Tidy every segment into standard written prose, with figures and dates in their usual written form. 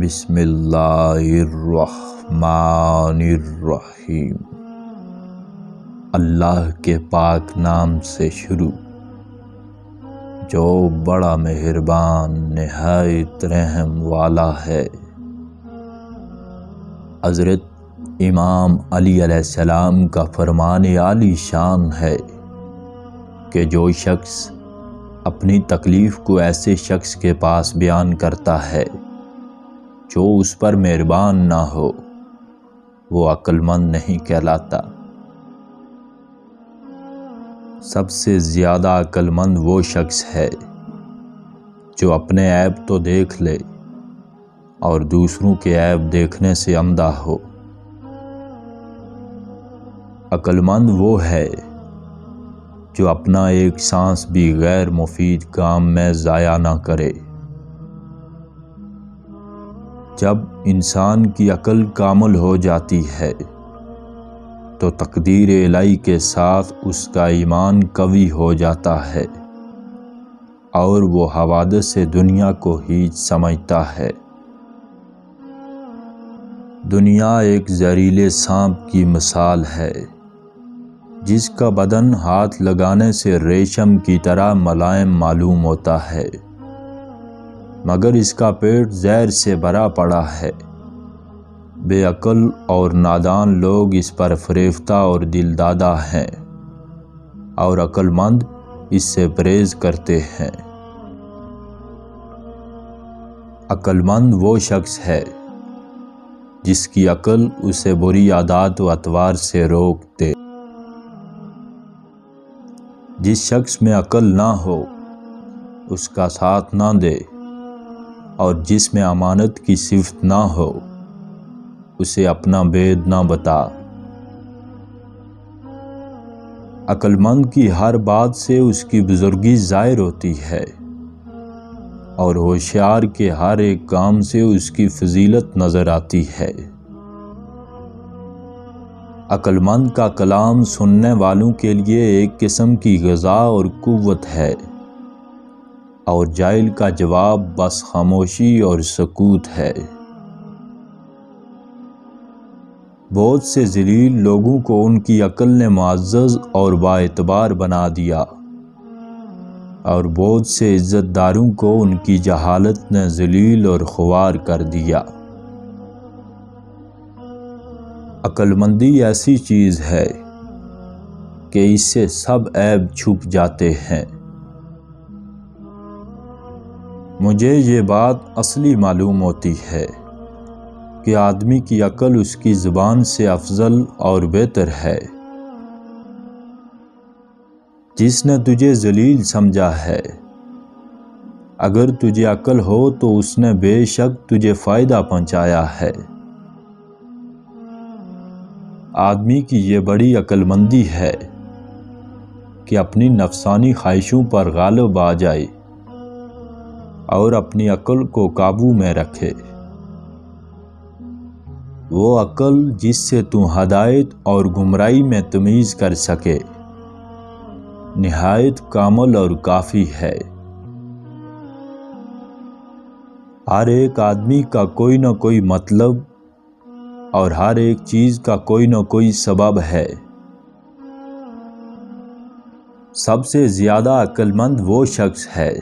بسم اللہ الرحمن الرحیم۔ اللہ کے پاک نام سے شروع جو بڑا مہربان نہایت رحم والا ہے۔ حضرت امام علی علیہ السلام کا فرمان عالی شان ہے کہ جو شخص اپنی تکلیف کو ایسے شخص کے پاس بیان کرتا ہے جو اس پر مہربان نہ ہو، وہ عقل مند نہیں کہلاتا۔ سب سے زیادہ عقل مند وہ شخص ہے جو اپنے عیب تو دیکھ لے اور دوسروں کے عیب دیکھنے سے اندھا ہو۔ عقل مند وہ ہے جو اپنا ایک سانس بھی غیر مفید کام میں ضائع نہ کرے۔ جب انسان کی عقل کامل ہو جاتی ہے تو تقدیر الہی کے ساتھ اس کا ایمان قوی ہو جاتا ہے اور وہ حوادث سے دنیا کو ہیچ سمجھتا ہے۔ دنیا ایک زہریلے سانپ کی مثال ہے جس کا بدن ہاتھ لگانے سے ریشم کی طرح ملائم معلوم ہوتا ہے، مگر اس کا پیٹ زہر سے بھرا پڑا ہے۔ بے عقل اور نادان لوگ اس پر فریفتہ اور دل دادہ ہیں اور عقل مند اس سے پرہیز کرتے ہیں۔ عقل مند وہ شخص ہے جس کی عقل اسے بری عادات و اطوار سے روک دے۔ جس شخص میں عقل نہ ہو اس کا ساتھ نہ دے، اور جس میں امانت کی صفت نہ ہو اسے اپنا بید نہ بتا۔ عقل مند کی ہر بات سے اس کی بزرگی ظاہر ہوتی ہے اور ہوشیار کے ہر ایک کام سے اس کی فضیلت نظر آتی ہے۔ عقل مند کا کلام سننے والوں کے لیے ایک قسم کی غذا اور قوت ہے، اور جاہل کا جواب بس خاموشی اور سکوت ہے۔ بہت سے ذلیل لوگوں کو ان کی عقل نے معزز اور باعتبار بنا دیا، اور بہت سے عزت داروں کو ان کی جہالت نے ذلیل اور خوار کر دیا۔ عقل مندی ایسی چیز ہے کہ اس سے سب عیب چھپ جاتے ہیں۔ مجھے یہ بات اصلی معلوم ہوتی ہے کہ آدمی کی عقل اس کی زبان سے افضل اور بہتر ہے۔ جس نے تجھے ذلیل سمجھا ہے، اگر تجھے عقل ہو تو اس نے بے شک تجھے فائدہ پہنچایا ہے۔ آدمی کی یہ بڑی عقل مندی ہے کہ اپنی نفسانی خواہشوں پر غالب آ جائے اور اپنی عقل کو قابو میں رکھے۔ وہ عقل جس سے تو ہدایت اور گمراہی میں تمیز کر سکے نہایت کامل اور کافی ہے۔ ہر ایک آدمی کا کوئی نہ کوئی مطلب اور ہر ایک چیز کا کوئی نہ کوئی سبب ہے۔ سب سے زیادہ عقل مند وہ شخص ہے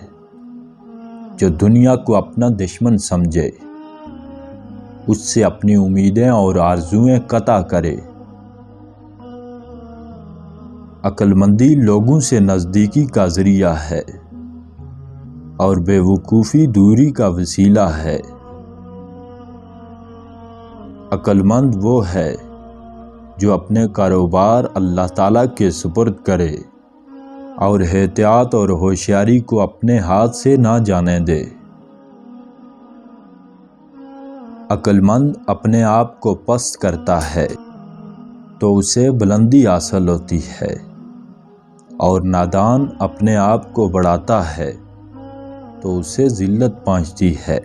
جو دنیا کو اپنا دشمن سمجھے، اس سے اپنی امیدیں اور آرزوئیں قطع کرے۔ عقل مندی لوگوں سے نزدیکی کا ذریعہ ہے اور بے وقوفی دوری کا وسیلہ ہے۔ عقل مند وہ ہے جو اپنے کاروبار اللہ تعالیٰ کے سپرد کرے اور احتیاط اور ہوشیاری کو اپنے ہاتھ سے نہ جانے دے۔ عقل مند اپنے آپ کو پست کرتا ہے تو اسے بلندی حاصل ہوتی ہے، اور نادان اپنے آپ کو بڑھاتا ہے تو اسے ذلت پہنچتی ہے۔